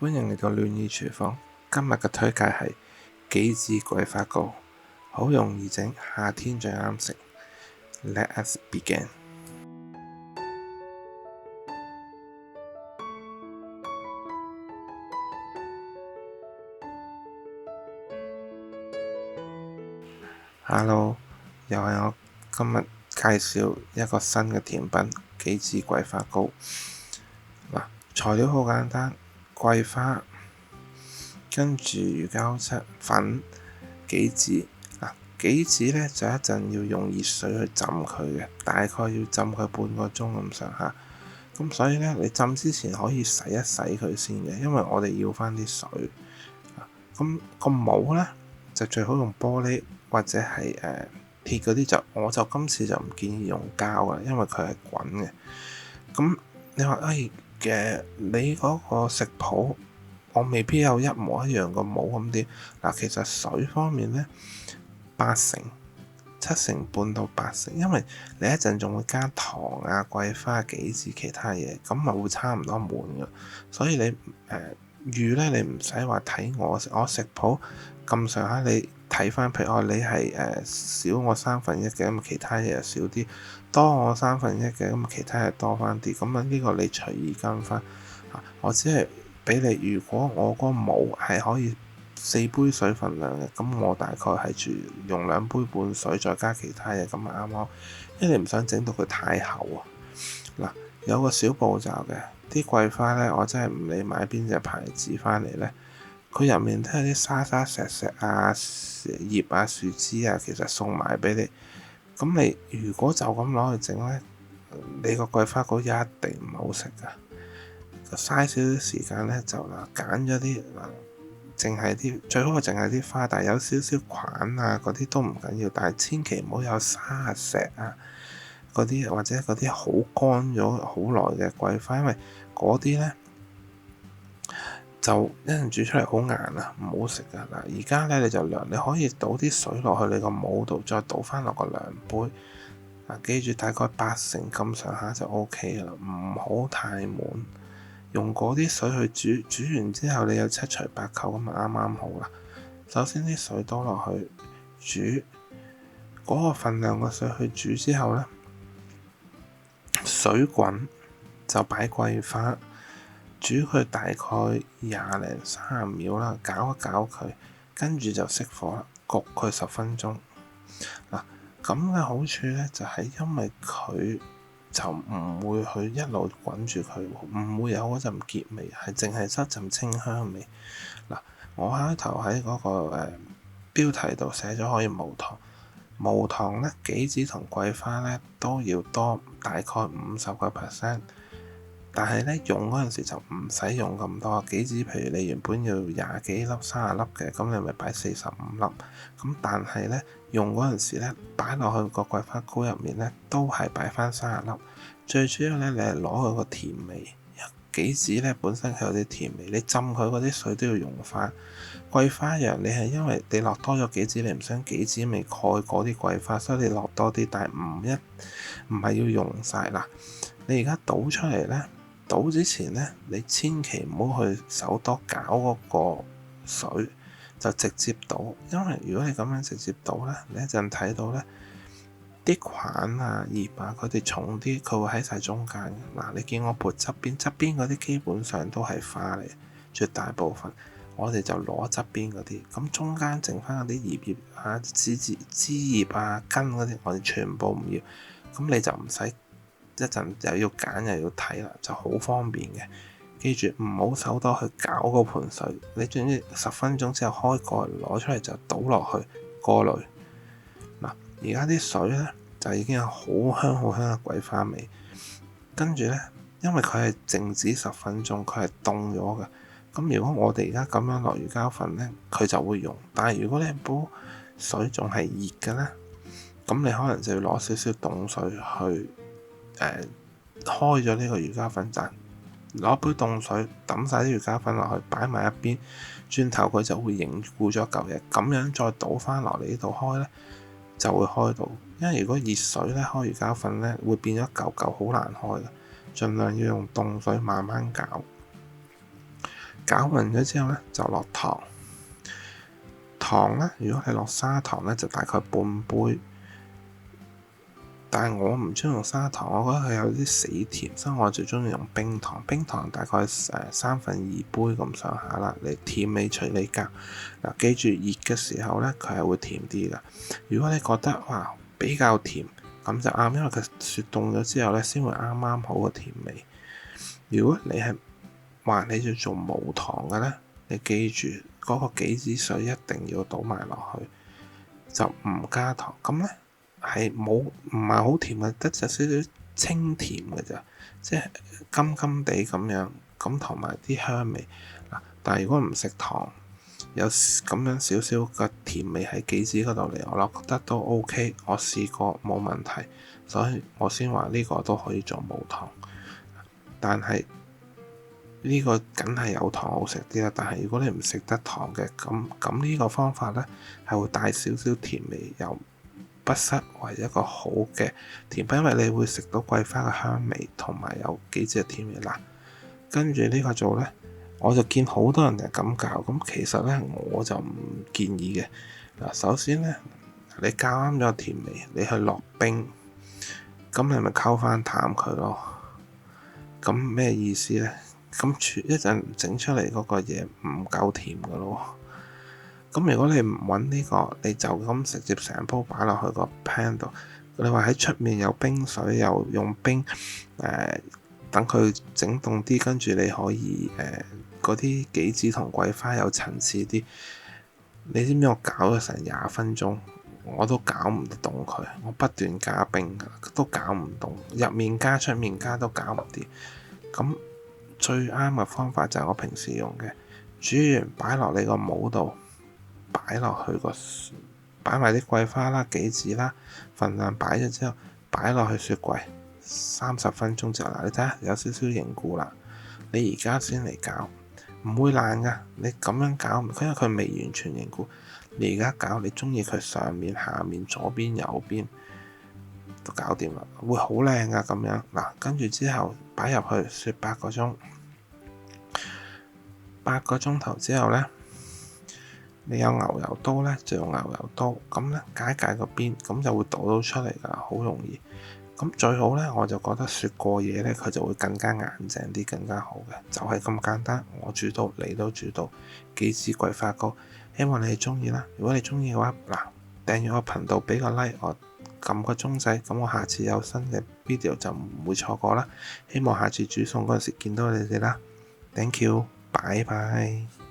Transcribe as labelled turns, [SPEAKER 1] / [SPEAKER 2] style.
[SPEAKER 1] 歡迎嚟到暖意廚房。今日嘅推介係杞子桂花糕，好容易整，夏天最啱食。Let us begin。Hello，又係我今日介紹一個新嘅甜品——杞子桂花糕。材料好簡單，桂花，跟住魚膠漆粉、杞子。杞子呢就一陣要用熱水去浸佢嘅，大概要浸佢半個鐘咁上下。咁所以呢，你浸之前可以洗一洗佢先嘅，因為我哋要返啲水。咁個模呢，就最好用玻璃或者係鐵嗰啲，我就今次就唔建議用膠嘅，因為佢係滾嘅。咁你話你嗰個食譜我未必有一模一樣個模咁啲。其實水方面呢，7成半到8成，因為你一陣仲會加糖啊、桂花、杞子其他嘢，咁咪會差唔多滿嘅。所以你預咧，你唔使話睇我食譜咁上下，你睇翻，譬如你係少我1/3嘅，咁其他嘢少啲；多我1/3嘅，咁其他嘢多翻啲。咁呢個你隨意跟翻。我只係俾你，如果我個模係可以4杯水份量嘅，咁我大概係用2杯半水，再加其他嘢，咁咪啱啱。因為你唔想整到佢太厚啊。有個小步驟嘅，啲桂花呢，我真係唔理買邊隻牌子翻嚟呢，佢入面都係啲沙沙石石啊、葉啊、樹枝啊，其實送埋俾你。咁你如果就咁攞去整呢，你個桂花糕一定唔好食噶。就嘥少少時間呢，就揀咗啲最好淨係啲花，但係有少少菌啊嗰啲都唔緊要，但係千祈唔好有沙石啊嗰啲，或者嗰啲好乾咗好耐嘅桂花，因為嗰啲呢就一陣煮出嚟好硬啊，唔好食噶。而家呢，你就量，你可以倒啲水落去你個模度，再倒翻落個量杯。記住大概8成咁上下就 OK 啦，唔好太滿。用嗰啲水去煮，煮完之後你有7除8扣咁咪啱啱好啦。首先啲水倒落去煮，嗰個份量嘅水去煮之後呢，水滾就擺桂花，煮佢大概20零30秒啦，攪一攪佢，跟住就熄火啦，焗佢10分鐘。咁嘅好處呢，就係因為佢就唔會去一路滾住佢，唔會有嗰陣結味，係淨係得陣清香味。我開頭喺嗰個標題度寫咗可以無糖。無糖呢，杞子同桂花呢都要多大概50%，但係呢，用嗰陣時就唔使用咁多。杞子譬如你原本要20幾粒、30粒嘅，咁你咪擺45粒。咁但係呢，用嗰陣時呢，擺落去個桂花糕入面呢，都係擺翻30粒。最主要呢，你係攞佢個甜味。杞子呢本身係有啲甜味，你浸佢嗰啲水都要用翻。桂花一樣，你係因為你落多咗杞子，你唔想杞子味蓋過啲桂花，所以你落多啲，但係唔係要用晒。你而家倒出嚟呢，倒之前呢，你千祈唔好去手多攪嗰個水，就直接倒。因為如果你咁樣直接倒呢，你一陣睇到呢啲菌啊、葉啊，佢哋重啲，佢會喺晒中間。你見我撥側邊嗰啲基本上都係花嚟，絕大部分我哋就攞側邊嗰啲，咁中間剩翻嗰啲葉啊、枝葉啊、根嗰啲，我哋全部唔要。咁你就唔使一陣又要揀又要睇啦，就好方便嘅。記住唔好手多去攪嗰盤水，你總之10分鐘之後開蓋攞出嚟就倒落去過濾。而家啲水呢，就已經有好香嘅桂花味，跟住呢，因為佢係靜止10分鐘，佢係凍咗嘅。咁如果我哋而家咁樣落魚膠粉呢，佢就會溶。但係如果你煲水仲係熱嘅呢，咁你可能就要攞少少凍水去開咗呢個魚膠粉陣，攞杯凍水揼晒啲魚膠粉落去，擺埋一邊，轉頭佢就會凝固咗嚿嘢。咁樣再倒翻落嚟呢度開呢，就會開到。因為如果熱水呢，開魚膠粉呢，會變咗嚿嚿好難開嘅。盡量要用凍水慢慢攪。攪勻咗之後咧，就落糖。糖咧，如果係落砂糖咧，就大概半杯。但係我唔中意用砂糖，我覺得佢有啲死甜，所以我最中意用冰糖。冰糖大概3分2杯咁上下啦，你甜味隨你夾。嗱，記住熱嘅時候咧，佢係會甜啲㗎。如果你覺得哇比較甜，咁就啱，因為佢雪凍咗之後咧，先會啱啱好個甜味。如果你係話你要做無糖嘅咧，你記住嗰個杞子水一定要倒埋落去，就唔加糖。咁咧係唔係好甜嘅，得就少少清甜嘅咋，即係甘甘地咁樣，咁同埋啲香味嗱。但係如果唔食糖，有咁樣少少嘅甜味喺杞子嗰度嚟，我覺得都 OK。我試過冇問題，所以我先話呢個都可以做無糖。但係呢個梗係有糖好食啲啦。但係如果你唔食得糖嘅，咁呢個方法呢係會帶少少甜味，又不失為一個好嘅甜品，因為你會食到桂花嘅香味同埋有杞子嘅甜味啦。跟住呢個做呢，我就見好多人係咁教，咁其實呢，我就唔建議嘅。嗱，首先呢，你教啱咗個甜味，你去落冰，咁你咪溝翻淡佢咯。咁咩意思呢？咁一陣整出嚟嗰個嘢唔夠甜㗎咯。咁如果你唔揾呢個，你就咁直接成煲擺落去個 pan 度。你話喺出面有冰水，又用冰等佢整凍啲，跟住你可以嗰啲杞子同桂花有層次啲。你知唔知我搞咗成20分鐘，我都搞唔動佢。我不斷加冰，都搞唔動，入面加出面加都搞唔掂。咁最啱嘅方法就係我平時用嘅，煮完擺落你個模度。擺落去擺埋啲桂花啦、杞子啦，份量擺咗之後，擺落去雪櫃30分鐘之後，你睇下有少少凝固啦。你而家先嚟搞，唔會爛噶。你咁樣搞，因為佢未完全凝固。你而家搞，你中意佢上面、下面、左邊、右邊都搞掂啦，會好靚噶咁樣。嗱，跟住之後擺入去雪8個鐘，8個鐘頭之後呢。你有牛油刀呢，就用牛油刀，咁呢，解個邊，咁就會倒到出嚟㗎，好容易。咁最好呢，我就覺得雪過夜呢，佢就會更加硬淨啲，更加好嘅。就係咁簡單，我煮到，你都煮到。杞子桂花糕，希望你哋中意啦。如果你中意嘅話，嗱，訂閱我頻道，俾個 like，我撳個鐘仔，咁我下次有新嘅 video 就唔會錯過啦。希望下次煮餸嗰陣時見到你哋啦。Thank you，拜拜。